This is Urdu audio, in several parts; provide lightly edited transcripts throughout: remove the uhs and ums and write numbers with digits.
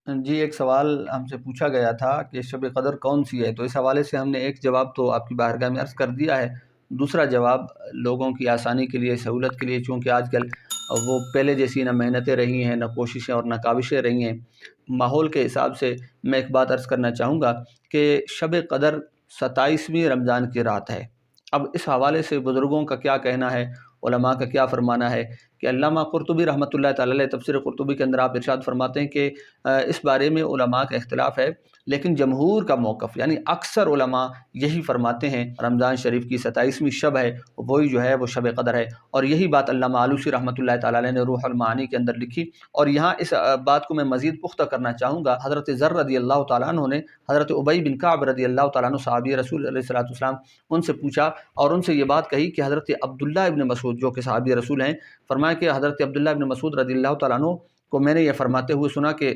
جی، ایک سوال ہم سے پوچھا گیا تھا کہ شب قدر کون سی ہے؟ تو اس حوالے سے ہم نے ایک جواب تو آپ کی بارگاہ میں عرض کر دیا ہے۔ دوسرا جواب لوگوں کی آسانی کے لیے، سہولت کے لیے، چونکہ آج کل وہ پہلے جیسی نہ محنتیں رہی ہیں، نہ کوششیں اور نہ کاوشیں رہی ہیں، ماحول کے حساب سے میں ایک بات عرض کرنا چاہوں گا کہ شب قدر 27ویں رمضان کی رات ہے۔ اب اس حوالے سے بزرگوں کا کیا کہنا ہے، علماء کا کیا فرمانا ہے کہ علامہ قرطبی رحمۃ اللہ تعالی علیہ تفسیر قرطبی کے اندر آپ ارشاد فرماتے ہیں کہ اس بارے میں علماء کا اختلاف ہے، لیکن جمہور کا موقف یعنی اکثر علماء یہی فرماتے ہیں رمضان شریف کی 27ویں شب ہے، وہی جو ہے وہ شب قدر ہے، اور یہی بات علامہ آلوسی رحمۃ اللہ تعالی علیہ نے روح المعانی کے اندر لکھی۔ اور یہاں اس بات کو میں مزید پختہ کرنا چاہوں گا، حضرت ذر رضی اللہ تعالیٰ عنہ نے حضرت ابی بن کعب رضی اللہ تعالیٰ عنہ صحابی رسول علیہ الصلوۃ والسلام ان سے پوچھا اور ان سے یہ بات کہی کہ حضرت عبداللہ ابن مسعود جو کہ صحابی رسول ہیں، فرمایا کہ حضرت عبداللہ ابن مسعود رضی اللہ تعالیٰ عنہ کو میں نے یہ فرماتے ہوئے سنا کہ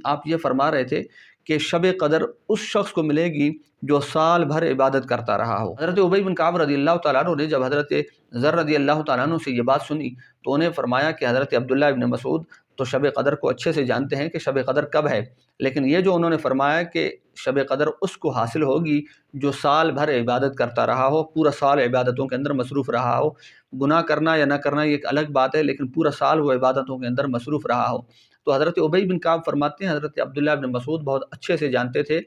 آپ یہ فرما رہے تھے کہ شب قدر اس شخص کو ملے گی جو سال بھر عبادت کرتا رہا ہو۔ حضرت ابی بن کعب رضی اللہ تعالیٰ عنہ نے جب حضرت ذر رضی اللہ تعالیٰ عنہ سے یہ بات سنی تو انہیں فرمایا کہ حضرت عبداللہ ابن مسعود تو شب قدر کو اچھے سے جانتے ہیں کہ شب قدر کب ہے، لیکن یہ جو انہوں نے فرمایا کہ شب قدر اس کو حاصل ہوگی جو سال بھر عبادت کرتا رہا ہو، پورا سال عبادتوں کے اندر مصروف رہا ہو، گناہ کرنا یا نہ کرنا یہ ایک الگ بات ہے، لیکن پورا سال وہ عبادتوں کے اندر مصروف رہا ہو۔ تو حضرت ابی بن کعب فرماتے ہیں حضرت عبداللہ ابن مسعود بہت اچھے سے جانتے تھے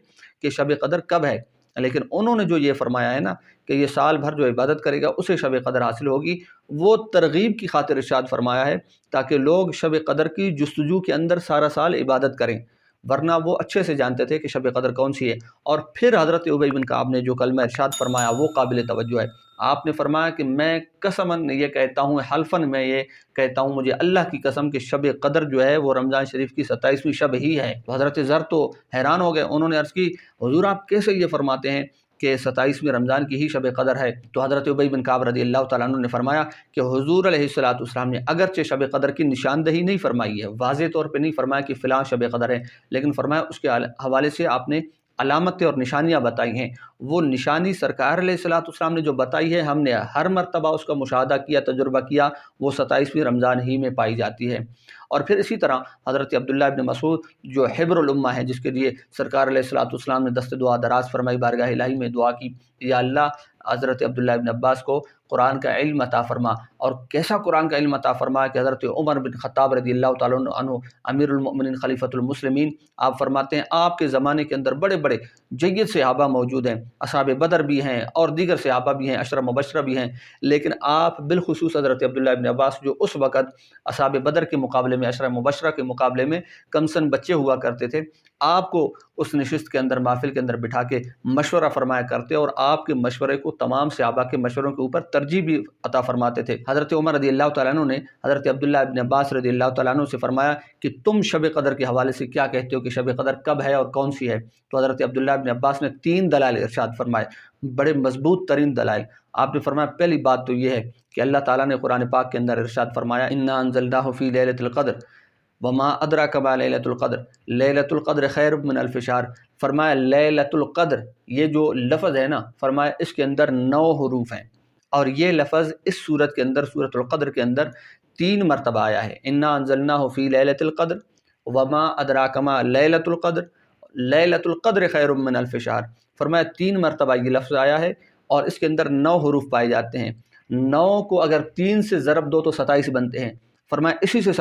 کہ شب قدر کب ہے، لیکن انہوں نے جو یہ فرمایا ہے نا کہ یہ سال بھر جو عبادت کرے گا اسے شب قدر حاصل ہوگی، وہ ترغیب کی خاطر ارشاد فرمایا ہے تاکہ لوگ شب قدر کی جستجو کے اندر سارا سال عبادت کریں، ورنہ وہ اچھے سے جانتے تھے کہ شب قدر کون سی ہے۔ اور پھر حضرت ابی بن کعب نے جو کلمہ ارشاد فرمایا وہ قابل توجہ ہے۔ آپ نے فرمایا کہ میں قسماً یہ کہتا ہوں، حلفاً میں یہ کہتا ہوں، مجھے اللہ کی قسم کہ شب قدر جو ہے وہ رمضان شریف کی 27ویں شب ہی ہے۔ تو حضرت ذر تو حیران ہو گئے، انہوں نے عرض کی حضور آپ کیسے یہ فرماتے ہیں کہ 27ویں رمضان کی ہی شب قدر ہے؟ تو حضرت ابی بن کعب رضی اللہ تعالیٰ عنہ نے فرمایا کہ حضور علیہ الصلوۃ والسلام نے اگرچہ شب قدر کی نشاندہی نہیں فرمائی ہے، واضح طور پہ نہیں فرمایا کہ فلاں شب قدر ہے، لیکن فرمایا اس کے حوالے سے آپ نے علامتیں اور نشانیاں بتائی ہیں، وہ نشانی سرکار علیہ الصلوۃ والسلام نے جو بتائی ہے ہم نے ہر مرتبہ اس کا مشاہدہ کیا، تجربہ کیا، وہ 27ویں رمضان ہی میں پائی جاتی ہے۔ اور پھر اسی طرح حضرت عبداللہ ابن مسعود جو حبر الامہ ہے، جس کے لیے سرکار علیہ الصلوۃ والسلام نے دست دعا دراز فرمائی، بارگاہ الہی میں دعا کی، یا اللہ حضرت عبداللہ ابن عباس کو قرآن کا علم عطا فرما، اور کیسا قرآن کا علم عطا فرما کہ حضرت عمر بن خطاب رضی اللہ تعالیٰ عنہ امیر المؤمنین خلیفۃ المسلمین، آپ فرماتے ہیں آپ کے زمانے کے اندر بڑے بڑے جید صحابہ موجود ہیں، اصحاب بدر بھی ہیں اور دیگر صحابہ بھی ہیں، عشرہ مبشرہ بھی ہیں، لیکن آپ بالخصوص حضرت عبداللہ ابن عباس جو اس وقت اصحاب بدر کے مقابلے میں، عشرہ مبشرہ کے مقابلے میں کم سن بچے ہوا کرتے تھے، آپ کو اس نشست کے اندر، محفل کے اندر بٹھا کے مشورہ فرمایا کرتے اور آپ کے مشورے کو تمام صحابہ کے مشوروں کے اوپر ترجیح بھی عطا فرماتے تھے۔ حضرت عمر رضی اللہ تعالیٰ عنہ نے حضرت عبداللہ ابن عباس رضی اللہ تعالیٰ عنہ سے فرمایا کہ تم شب قدر کے حوالے سے کیا کہتے ہو کہ شب قدر کب ہے اور کون سی ہے؟ تو حضرت عبداللہ ابن عباس نے 3 دلائل ارشاد فرمائے، بڑے مضبوط ترین دلائل۔ آپ نے فرمایا پہلی بات تو یہ ہے کہ اللہ تعالیٰ نے قرآن پاک کے اندر ارشاد فرمایا انا انزلناہ فی لیلۃ القدر وما ادراک ما لیلۃ القدر لیلۃ القدر خیر من الف شہر۔ فرمایا لیلۃ القدر یہ جو لفظ ہے نا، فرمایا اس کے اندر 9 حروف ہیں، اور یہ لفظ اس سورت کے اندر، سورت القدر کے اندر 3 مرتبہ آیا ہے، انا انزلناہ فی لیلۃ القدر وما ادراک ما لیلۃ القدر لیلۃ القدر خیر من الف شہر۔ فرمایا 3 مرتبہ یہ لفظ آیا ہے اور اس کے اندر 9 حروف پائے جاتے ہیں، 9 کو اگر 3 سے ضرب دو تو 27 بنتے ہیں۔ فرمایا اسی سے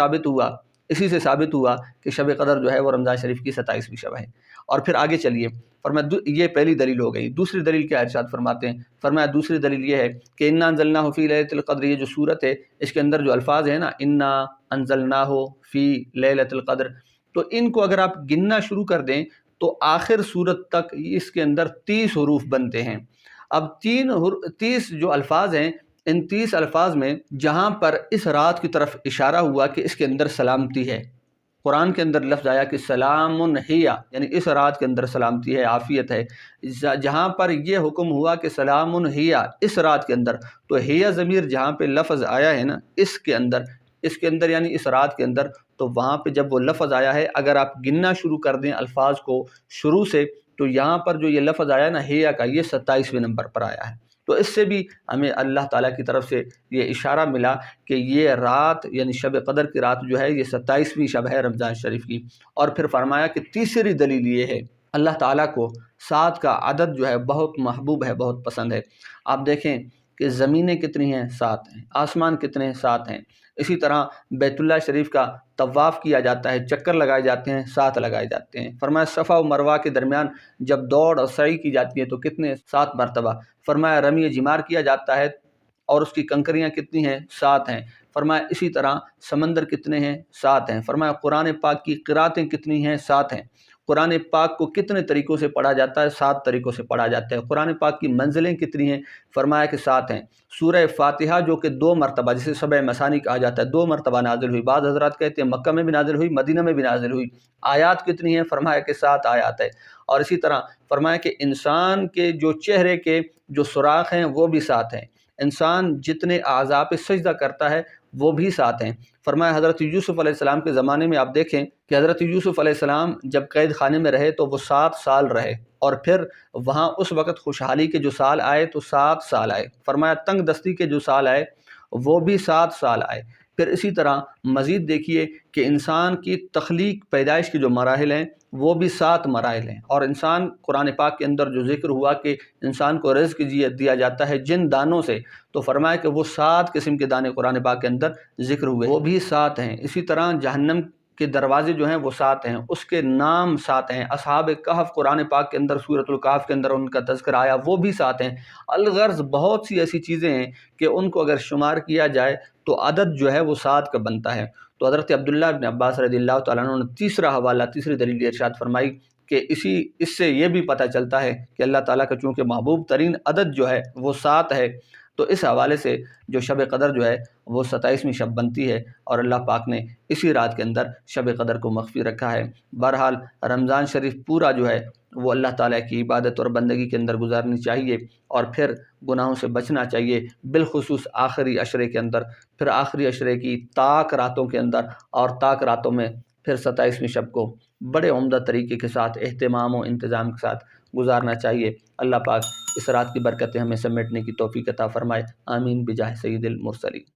ثابت ہوا کہ شب قدر جو ہے وہ رمضان شریف کی 27ویں شب ہے۔ اور پھر آگے چلیے، فرمایا یہ پہلی دلیل ہو گئی۔ دوسری دلیل کیا ارشاد فرماتے ہیں؟ فرمایا دوسری دلیل یہ ہے کہ انا انزلناہ فی لیلۃ القدر، یہ جو صورت ہے اس کے اندر جو الفاظ ہیں نا، انا انزلناہ فی لیلۃ القدر، تو ان کو اگر آپ گننا شروع کر دیں تو آخر صورت تک اس کے اندر 30 حروف بنتے ہیں۔ اب 30 جو الفاظ ہیں، ان 30 الفاظ میں جہاں پر اس رات کی طرف اشارہ ہوا کہ اس کے اندر سلامتی ہے، قرآن کے اندر لفظ آیا کہ سلام ہی، یعنی اس رات کے اندر سلامتی ہے، عافیت ہے، جہاں پر یہ حکم ہوا کہ سلام ہی اس رات کے اندر، تو ہی ضمیر جہاں پہ لفظ آیا ہے نا اس کے اندر یعنی اس رات کے اندر، تو وہاں پہ جب وہ لفظ آیا ہے اگر آپ گننا شروع کر دیں الفاظ کو شروع سے، تو یہاں پر جو یہ لفظ آیا نا ہیا کا، یہ 27ویں نمبر پر آیا ہے۔ تو اس سے بھی ہمیں اللہ تعالیٰ کی طرف سے یہ اشارہ ملا کہ یہ رات یعنی شب قدر کی رات جو ہے یہ 27ویں شب ہے رمضان شریف کی۔ اور پھر فرمایا کہ تیسری دلیل یہ ہے، اللہ تعالیٰ کو 7 کا عدد جو ہے بہت محبوب ہے، بہت پسند ہے۔ آپ دیکھیں کہ زمینیں کتنی ہیں، 7 ہیں، آسمان کتنے ہیں، 7 ہیں۔ اسی طرح بیت اللہ شریف کا طواف کیا جاتا ہے، چکر لگائے جاتے ہیں، 7 لگائے جاتے ہیں۔ فرمایا صفا و مروہ کے درمیان جب دوڑ اور سعی کی جاتی ہے تو کتنے، 7 مرتبہ۔ فرمایا رمی جمار کیا جاتا ہے اور اس کی کنکریاں کتنی ہیں، 7 ہیں۔ فرمایا اسی طرح سمندر کتنے ہیں، 7 ہیں۔ فرمایا قرآن پاک کی قراتیں کتنی ہیں، 7 ہیں۔ قرآن پاک کو کتنے طریقوں سے پڑھا جاتا ہے، 7 طریقوں سے پڑھا جاتا ہے۔ قرآن پاک کی منزلیں کتنی ہیں، فرمایا کہ 7 ہیں۔ سورہ فاتحہ جو کہ 2 مرتبہ، جسے سبع مثانی کہا جاتا ہے، 2 مرتبہ نازل ہوئی، بعض حضرات کہتے ہیں مکہ میں بھی نازل ہوئی، مدینہ میں بھی نازل ہوئی۔ آیات کتنی ہیں، فرمایا کہ 7 آیات ہے۔ اور اسی طرح فرمایا کہ انسان کے جو چہرے کے جو سوراخ ہیں وہ بھی 7 ہیں۔ انسان جتنے اعضاء پہ سجدہ کرتا ہے وہ بھی 7 ہیں۔ فرمایا حضرت یوسف علیہ السلام کے زمانے میں آپ دیکھیں کہ حضرت یوسف علیہ السلام جب قید خانے میں رہے تو وہ 7 سال رہے، اور پھر وہاں اس وقت خوشحالی کے جو سال آئے تو 7 سال آئے۔ فرمایا تنگ دستی کے جو سال آئے وہ بھی 7 سال آئے۔ پھر اسی طرح مزید دیکھیے کہ انسان کی تخلیق، پیدائش کے جو مراحل ہیں وہ بھی 7 مراحل ہیں۔ اور انسان، قرآن پاک کے اندر جو ذکر ہوا کہ انسان کو رزق دیا جاتا ہے جن دانوں سے، تو فرمایا کہ وہ 7 قسم کے دانے قرآن پاک کے اندر ذکر ہوئے، وہ بھی 7 ہیں۔ اسی طرح جہنم کے دروازے جو ہیں وہ 7 ہیں، اس کے نام 7 ہیں۔ اصحاب کہف قرآن پاک کے اندر سورۃ الکہف کے اندر ان کا تذکرہ آیا، وہ بھی 7 ہیں۔ الغرض بہت سی ایسی چیزیں ہیں کہ ان کو اگر شمار کیا جائے تو عدد جو ہے وہ 7 کا بنتا ہے۔ تو حضرت عبداللہ بن عباس رضی اللہ تعالیٰ عنہ نے تیسرا حوالہ، تیسری دلیل ارشاد فرمائی کہ اس سے یہ بھی پتہ چلتا ہے کہ اللہ تعالیٰ کا چونکہ محبوب ترین عدد جو ہے وہ 7 ہے، تو اس حوالے سے جو شب قدر جو ہے وہ 27ویں شب بنتی ہے، اور اللہ پاک نے اسی رات کے اندر شب قدر کو مخفی رکھا ہے۔ بہرحال رمضان شریف پورا جو ہے وہ اللہ تعالیٰ کی عبادت اور بندگی کے اندر گزارنی چاہیے، اور پھر گناہوں سے بچنا چاہیے، بالخصوص آخری عشرے کے اندر، پھر آخری عشرے کی طاق راتوں کے اندر، اور طاق راتوں میں پھر 27ویں شب کو بڑے عمدہ طریقے کے ساتھ، اہتمام و انتظام کے ساتھ گزارنا چاہیے۔ اللہ پاک اس رات کی برکتیں ہمیں سمیٹنے کی توفیق عطا فرمائے، آمین بجاہ سید المرسلین۔